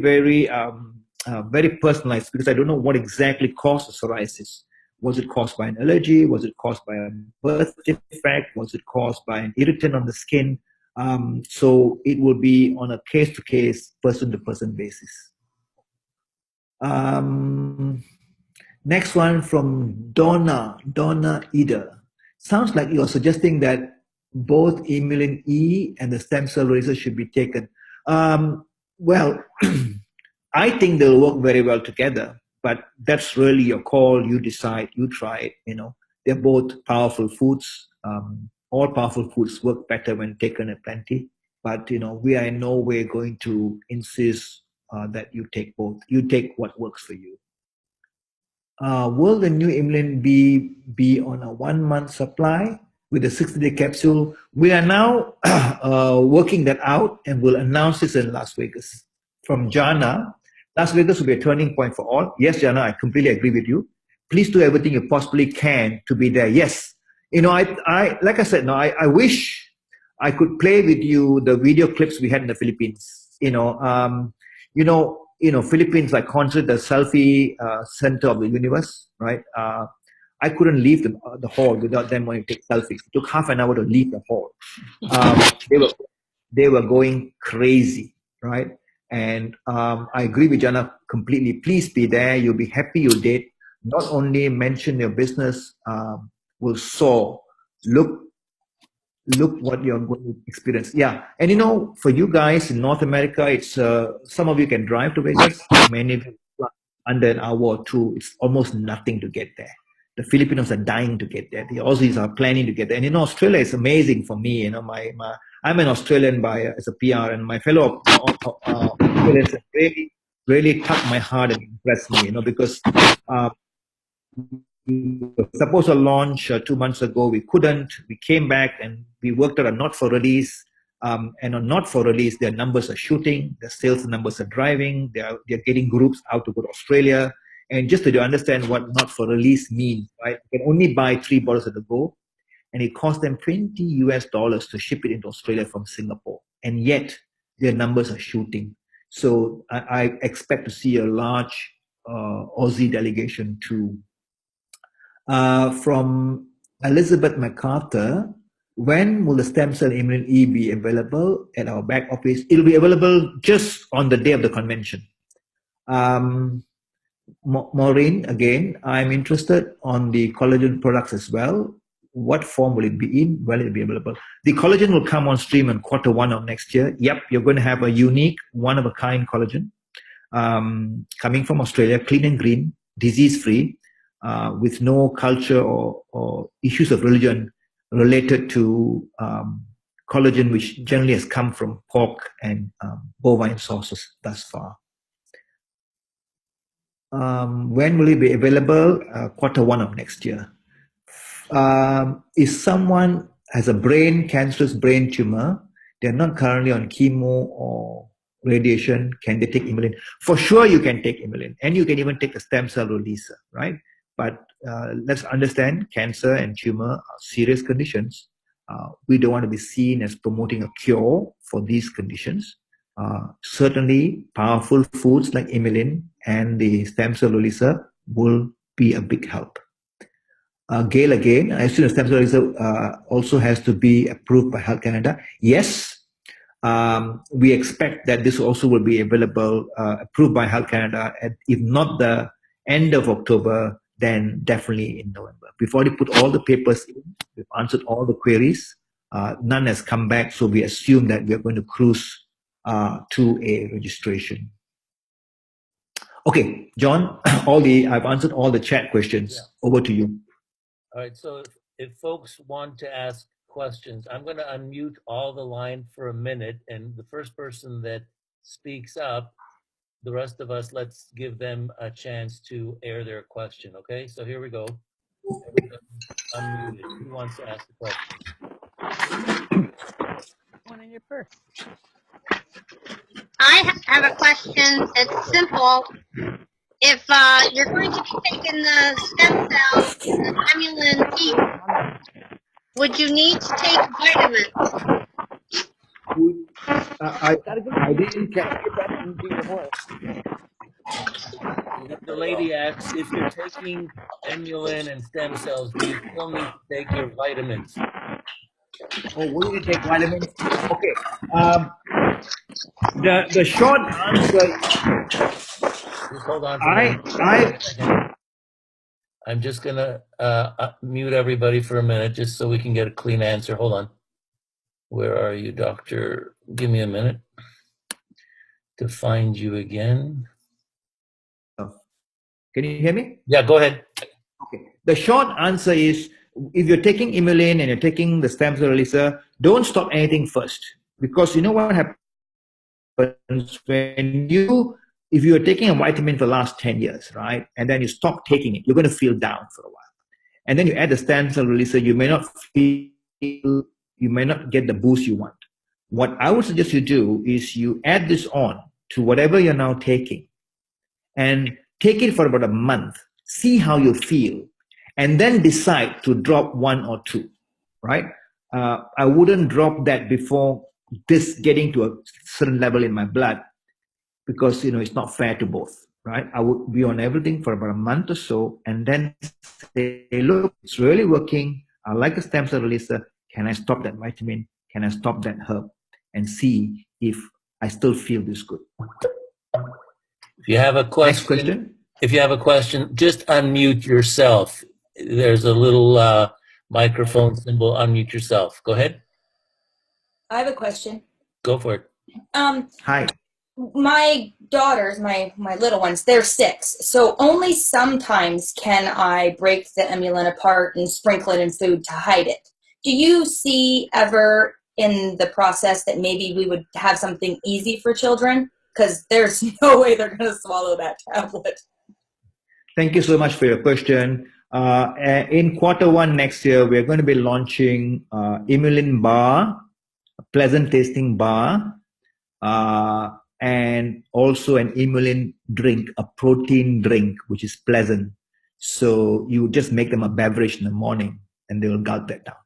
personalized, because I don't know what exactly caused the psoriasis. Was it caused by an allergy? Was it caused by a birth defect? Was it caused by an irritant on the skin? So it will be on a case-to-case, person-to-person basis. Next one from Donna Ida. Sounds like you're suggesting that both Emmeline E and the stem cell releaser should be taken. Well, I think they'll work very well together, but that's really your call. You decide, you try it. They're both powerful foods. All powerful foods work better when taken at plenty. But we are in no way going to insist that you take both. You take what works for you. Will the new Emmeline be on a 1-month supply with a 60-day capsule? We are now working that out, and we'll announce this in Las Vegas. From Jana, Las Vegas will be a turning point for all. Yes, Jana, I completely agree with you. Please do everything you possibly can to be there. Yes, I like I said, no, I wish I could play with you the video clips we had in the Philippines. Philippines are considered the selfie center of the universe, right? I couldn't leave the hall without them wanting to take selfies. It took half an hour to leave the hall. They were going crazy, right? And I agree with Jana completely. Please be there. You'll be happy you did. Not only mention your business will soar. Look what you're going to experience. Yeah. And for you guys in North America, it's some of you can drive to Vegas. Many of you under an hour or two. It's almost nothing to get there. The Filipinos are dying to get there. The Aussies are planning to get there. And Australia is amazing for me. I'm an Australian as a PR, and my fellow Australians have really touched my heart and impressed me. Because we were supposed to launch 2 months ago. We couldn't. We came back and we worked out a not for release. And on not for release, their numbers are shooting. Their sales numbers are driving. They're getting groups out to go to Australia. And just to understand what not for release means, right? You can only buy 3 bottles at a go, and it costs them $20 to ship it into Australia from Singapore. And yet their numbers are shooting. So I expect to see a large Aussie delegation too. From Elizabeth MacArthur, when will the stem cell Emmeline E be available at our back office? It'll be available just on the day of the convention. Maureen, again, I'm interested on the collagen products as well. What form will it be in? Will it be available? The collagen will come on stream in Q1 of next year. Yep, you're going to have a unique, one-of-a-kind collagen coming from Australia, clean and green, disease-free, with no culture or issues of religion related to collagen, which generally has come from pork and bovine sources thus far. When will it be available? Q1 of next year. If someone has a cancerous brain tumor, they're not currently on chemo or radiation, can they take Emmeline? For sure you can take Emmeline, and you can even take a stem cell releaser, right? But let's understand, cancer and tumor are serious conditions. We don't want to be seen as promoting a cure for these conditions. Certainly, powerful foods like Emmeline and the stem cell releaser will be a big help. Gail again, I assume the stem cell releaser also has to be approved by Health Canada. Yes, we expect that this also will be available, approved by Health Canada, if not the end of October, then definitely in November. We've already put all the papers in, we've answered all the queries, none has come back, so we assume that we're going to cruise to a registration. Okay, John, I've answered all the chat questions. Yeah. Over to you. All right, so if folks want to ask questions, I'm going to unmute all the line for a minute, and the first person that speaks up, the rest of us, let's give them a chance to air their question, okay? So here we go. unmuted. Who wants to ask the question? One in your purse. I have a question. It's simple. If you're going to be taking the stem cells, the Emulin E, would you need to take vitamins? Gotta go I get didn't catch. your breath and do your horse. The lady asks, if you're taking Emulin and stem cells, do you still need to take your vitamins? Oh, will you take vitamins? Okay. The short answer, Just hold on for 1 I second. I'm just gonna mute everybody for a minute, just so we can get a clean answer. Hold on. Where are you, doctor? Give me a minute to find you again. can you hear me? Yeah, go ahead. Okay. The short answer is, if you're taking Emulin and you're taking the stem cell releaser, don't stop anything first, because you know what happens when if you're taking a vitamin for the last 10 years, right, and then you stop taking it, you're going to feel down for a while. And then you add the stem cell releaser, you may not get the boost you want. What I would suggest you do is you add this on to whatever you're now taking, and take it for about a month, see how you feel, and then decide to drop one or two, right? I wouldn't drop that before this getting to a certain level in my blood, because it's not fair to both, right? I would be on everything for about a month or so, and then say, look, it's really working. I like a stem cell releaser. Can I stop that vitamin? Can I stop that herb? And see if I still feel this good. If you have a Next question. if you have a question, just unmute yourself. There's a little microphone symbol. Unmute yourself. Go ahead. I have a question. Go for it. Hi. My daughters, my little ones, they're 6. So only sometimes can I break the Emulin apart and sprinkle it in food to hide it. Do you see ever in the process that maybe we would have something easy for children? Because there's no way they're going to swallow that tablet. Thank you so much for your question. In Q1 next year, we're going to be launching Emulin bar, a pleasant tasting bar, and also an Emulin drink, a protein drink, which is pleasant. So you just make them a beverage in the morning, and they will gulp that down.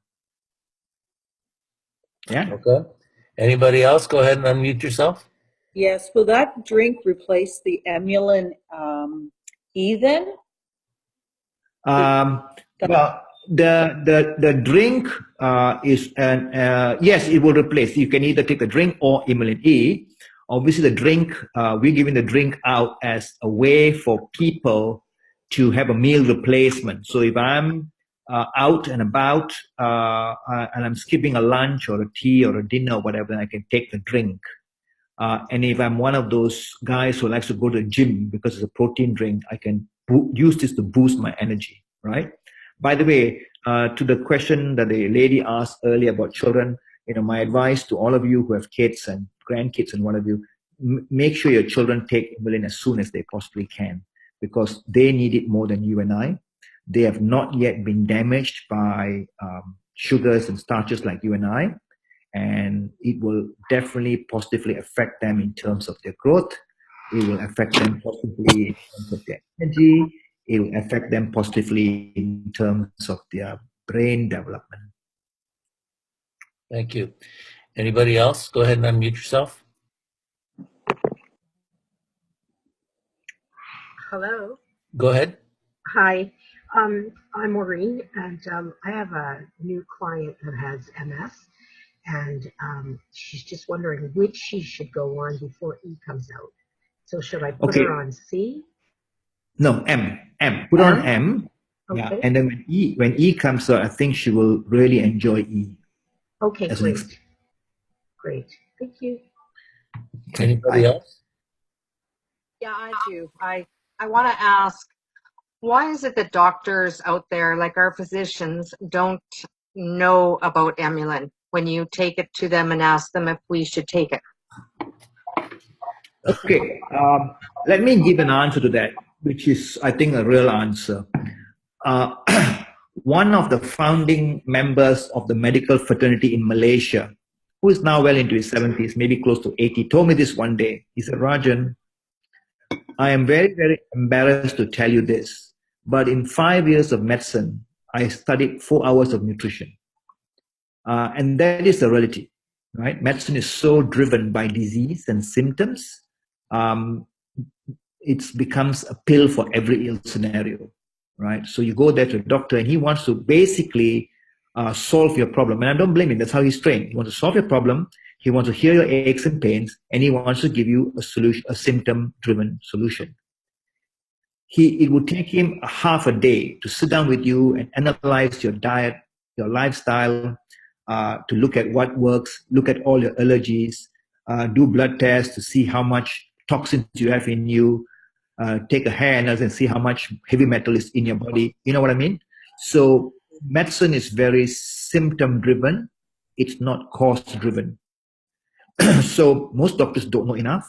Yeah. Okay. Anybody else? Go ahead and unmute yourself. Yes, will that drink replace the Emulin E then? Well, the drink is yes, it will replace. You can either take the drink or Emulin E. Obviously, the drink, we're giving the drink out as a way for people to have a meal replacement. So if I'm out and about and I'm skipping a lunch or a tea or a dinner or whatever, I can take the drink. And if I'm one of those guys who likes to go to the gym because it's a protein drink, I can use this to boost my energy, right? By the way, to the question that the lady asked earlier about children, my advice to all of you who have kids and grandkids and what have you, make sure your children take Emulin as soon as they possibly can, because they need it more than you and I. They have not yet been damaged by sugars and starches like you and I. And it will definitely positively affect them in terms of their growth. It will affect them positively in terms of their energy. It will affect them positively in terms of their brain development. Thank you. Anybody else? Go ahead and unmute yourself. Hello. Go ahead. Hi. I'm Maureen, and I have a new client that has MS, and she's just wondering which she should go on before E comes out. So should I put her on C? No, M. Put her on M. Okay. Yeah. And then when E comes out, I think she will really enjoy E. Okay, great. Great. Thank you. Anybody else? Yeah, I do. I want to ask, why is it that doctors out there, like our physicians, don't know about Emulin when you take it to them and ask them if we should take it? Okay. Let me give an answer to that, which is, I think, a real answer. one of the founding members of the medical fraternity in Malaysia, who is now well into his 70s, maybe close to 80, told me this one day. He said, Rajan, I am very, very embarrassed to tell you this, but in 5 years of medicine, I studied 4 hours of nutrition. And that is the reality, right? Medicine is so driven by disease and symptoms. It becomes a pill for every ill scenario, right? So you go there to a doctor and he wants to basically solve your problem. And I don't blame him. That's how he's trained. He wants to solve your problem. He wants to hear your aches and pains, and he wants to give you a solution, a symptom-driven solution. It would take him a half a day to sit down with you and analyze your diet, your lifestyle, to look at what works, look at all your allergies, do blood tests to see how much toxins you have in you, take a hair analysis and see how much heavy metal is in your body. You know what I mean? So medicine is very symptom-driven. It's not cause-driven. So most doctors don't know enough.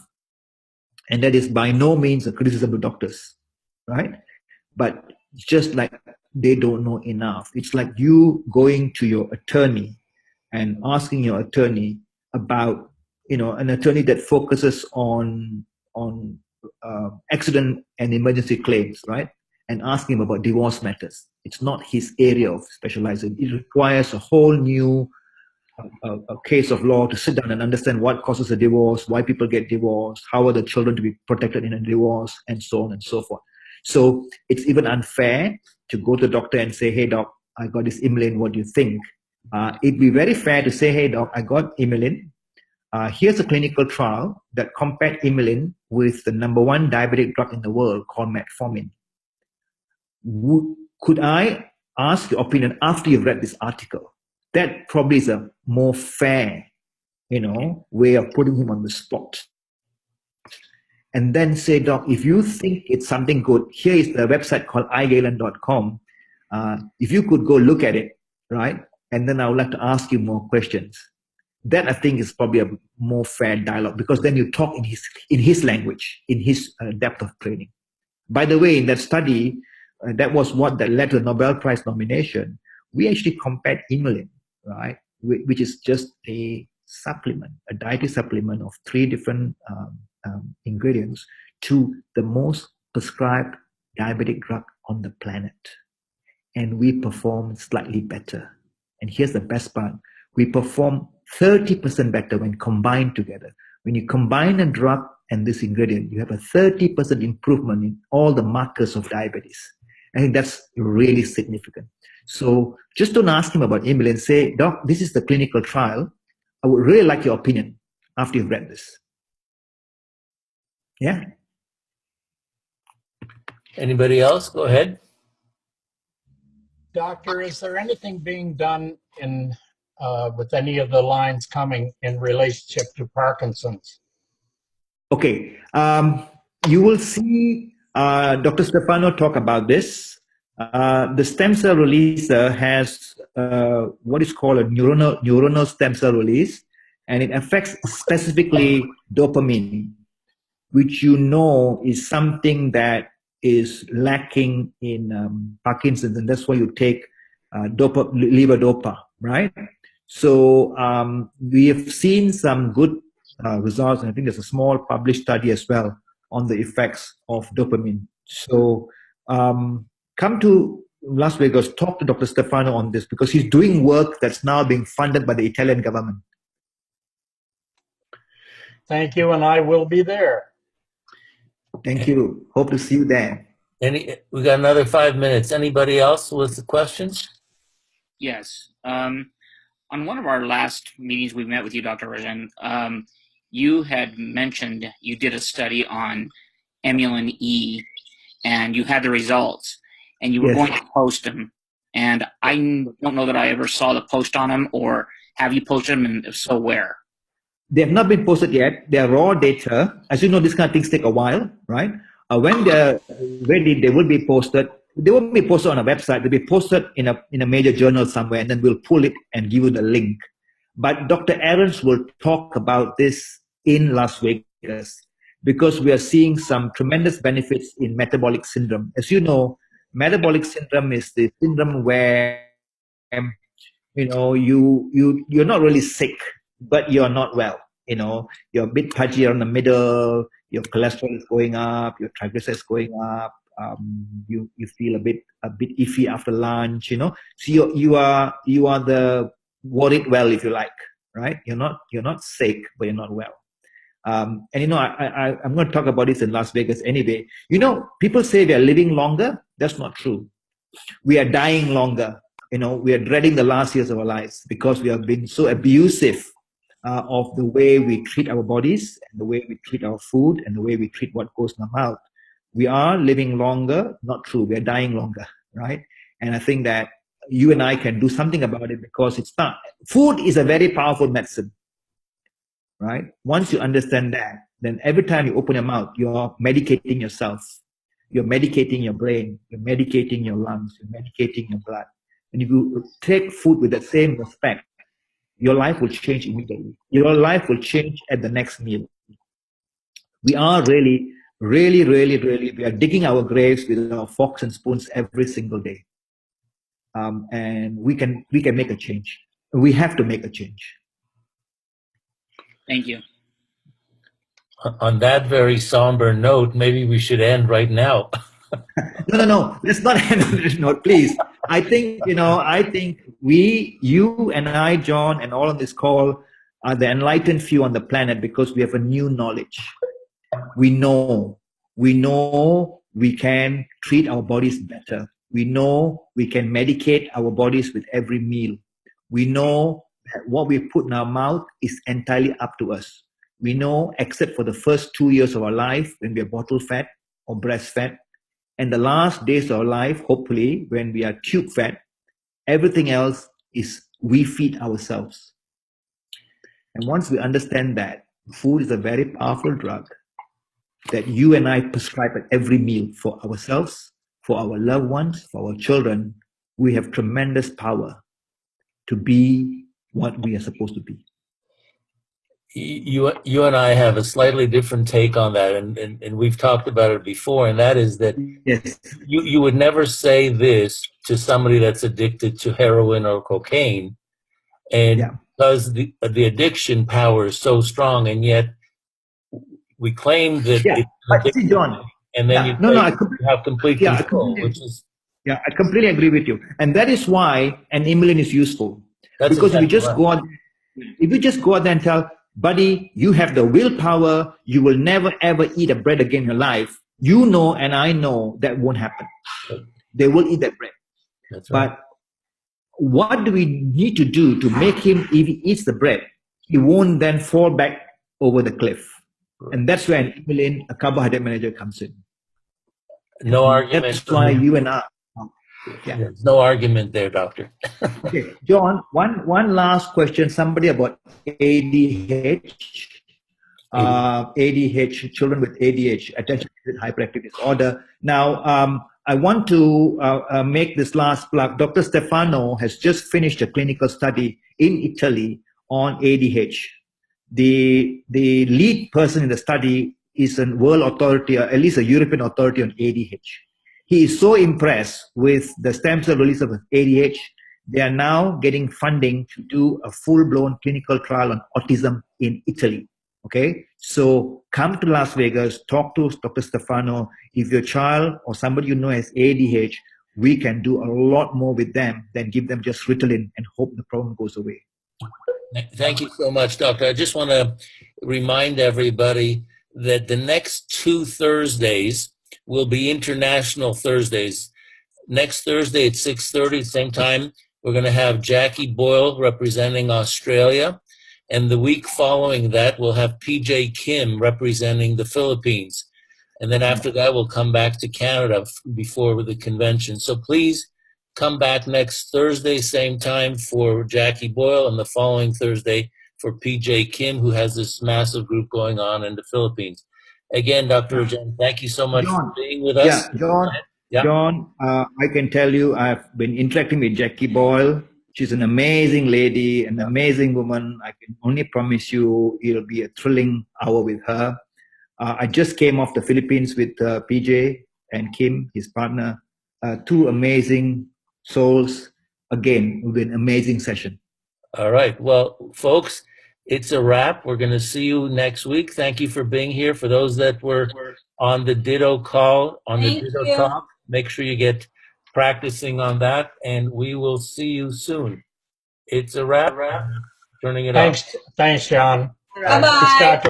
And that is by no means a criticism of doctors, right? But it's just like they don't know enough. It's like you going to your attorney and asking your attorney about, an attorney that focuses on accident and emergency claims, right? And asking him about divorce matters. It's not his area of specializing. It requires a whole new a case of law to sit down and understand what causes a divorce, why people get divorced, how are the children to be protected in a divorce, and so on and so forth. So it's even unfair to go to the doctor and say, hey, doc, I got this Imlin, what do you think? It'd be very fair to say, hey, doc, I got Imlin. Here's a clinical trial that compared Imlin with the #1 diabetic drug in the world called metformin. Could I ask your opinion after you've read this article? That probably is a more fair, way of putting him on the spot. And then say, doc, if you think it's something good, here is the website called igalen.com. If you could go look at it, right? And then I would like to ask you more questions. That I think is probably a more fair dialogue, because then you talk in his language, in his depth of training. By the way, in that study, that was what that led to the Nobel Prize nomination. We actually compared inulin, right, which is just a supplement, a dietary supplement of 3 different ingredients, to the most prescribed diabetic drug on the planet. And we perform slightly better. And here's the best part. We perform 30% better when combined together. When you combine a drug and this ingredient, you have a 30% improvement in all the markers of diabetes. I think that's really significant. So just don't ask him about Imlin. Say, doc, this is the clinical trial. I would really like your opinion after you've read this. Yeah. Anybody else? Go ahead. Doctor, is there anything being done with any of the lines coming in relationship to Parkinson's? Okay. You will see Dr. Stefano talk about this. The stem cell releaser has what is called a neuronal stem cell release, and it affects specifically dopamine, which is something that is lacking in Parkinson's, and that's why you take levodopa, right? So we have seen some good results, and I think there's a small published study as well on the effects of dopamine. So come to Las Vegas, talk to Dr. Stefano on this, because he's doing work that's now being funded by the Italian government. Thank you, and I will be there. Thank you. Hope to see you there. We got another 5 minutes. Anybody else with questions? Yes. On one of our last meetings we met with you, Dr. Rajen, you had mentioned you did a study on Emulin E, and you had the results, and you were going to post them. And I don't know that I ever saw the post on them, or have you posted them, and if so, where? They have not been posted yet. They are raw data. As you know, these kind of things take a while, right? When they're ready, they will be posted. They won't be posted on a website. They'll be posted in a major journal somewhere, and then we'll pull it and give you the link. But Dr. Aarons will talk about this in Las Vegas, because we are seeing some tremendous benefits in metabolic syndrome. As you know, Metabolic syndrome is the syndrome where you're not really sick, but you're not well. You're a bit pudgy around the middle. Your cholesterol is going up. Your triglycerides going up. You feel a bit iffy after lunch. So you are the worried well, if you like, right? You're not sick, but you're not well. And I'm going to talk about this in Las Vegas anyway. People say we are living longer. That's not true. We are dying longer. We are dreading the last years of our lives because we have been so abusive of the way we treat our bodies and the way we treat our food and the way we treat what goes in our mouth. We are living longer, not true. We are dying longer, right? And I think that you and I can do something about it because it's not. Food is a very powerful medicine, right? Once you understand that, then every time you open your mouth, you're medicating yourself. You're medicating your brain. You're medicating your lungs. You're medicating your blood. And if you take food with that same respect, your life will change immediately. Your life will change at the next meal. We are really, really, really, really, we are digging our graves with our forks and spoons every single day. And we can make a change. We have to make a change. Thank you. On that very somber note, maybe we should end right now. No. Let's not end on this note, please. I think you and I, John, and all on this call are the enlightened few on the planet because we have a new knowledge. We know we can treat our bodies better. We know we can medicate our bodies with every meal. We know that what we put in our mouth is entirely up to us. We know, except for the first 2 years of our life when we are bottle fed or breastfed, and the last days of our life, hopefully, when we are tube fed, everything else is we feed ourselves. And once we understand that, food is a very powerful drug that you and I prescribe at every meal for ourselves, for our loved ones, for our children, we have tremendous power to be what we are supposed to be. You and I have a slightly different take on that, and we've talked about it before, and that is that yes, you would never say this to somebody that's addicted to heroin or cocaine, and because the addiction power is so strong, and yet we claim that it's see, John, and then you have complete control, which is I completely agree with you, and that is why an emeline is useful. That's because exactly if you just go out there and tell, buddy, you have the willpower, you will never ever eat a bread again in your life. You know, and I know that won't happen. They will eat that bread. That's right. But what do we need to do to make him, if he eats the bread, he won't then fall back over the cliff? Right. And that's where an emeline, a carbohydrate manager, comes in. No argument. That's why you and I. There's no argument there, doctor. Okay, John, one last question. Somebody about ADH. ADH, children with ADH, attention deficit hyperactivity disorder. Now, I want to make this last plug. Dr. Stefano has just finished a clinical study in Italy on ADH. The lead person in the study is a world authority, or at least a European authority on ADH. He is so impressed with the stem cell release of ADH. They are now getting funding to do a full-blown clinical trial on autism in Italy. Okay, so come to Las Vegas, talk to Dr. Stefano. If your child or somebody you know has ADH, we can do a lot more with them than give them just Ritalin and hope the problem goes away. Thank you so much, Doctor. I just want to remind everybody that the next 2 Thursdays will be International Thursdays. Next Thursday at 6:30, same time, we're going to have Jackie Boyle representing Australia. And the week following that, we'll have PJ Kim representing the Philippines. And then after that, we'll come back to Canada before the convention. So please come back next Thursday, same time for Jackie Boyle, and the following Thursday for PJ Kim, who has this massive group going on in the Philippines. Again, Dr. Rajen, thank you so much for being with us. John, I can tell you I've been interacting with Jackie Boyle. She's an amazing lady, an amazing woman. I can only promise you it'll be a thrilling hour with her. I just came off the Philippines with PJ and Kim, his partner. two amazing souls. Again, it will be an amazing session. All right. Well, folks, it's a wrap. We're going to see you next week. Thank you for being here. For those that were on the Ditto call, on the Thank Ditto you. talk, make sure you get practicing on that, and we will see you soon. It's a wrap. Turning it off. Thanks, John. Bye-bye. Thanks, Dr.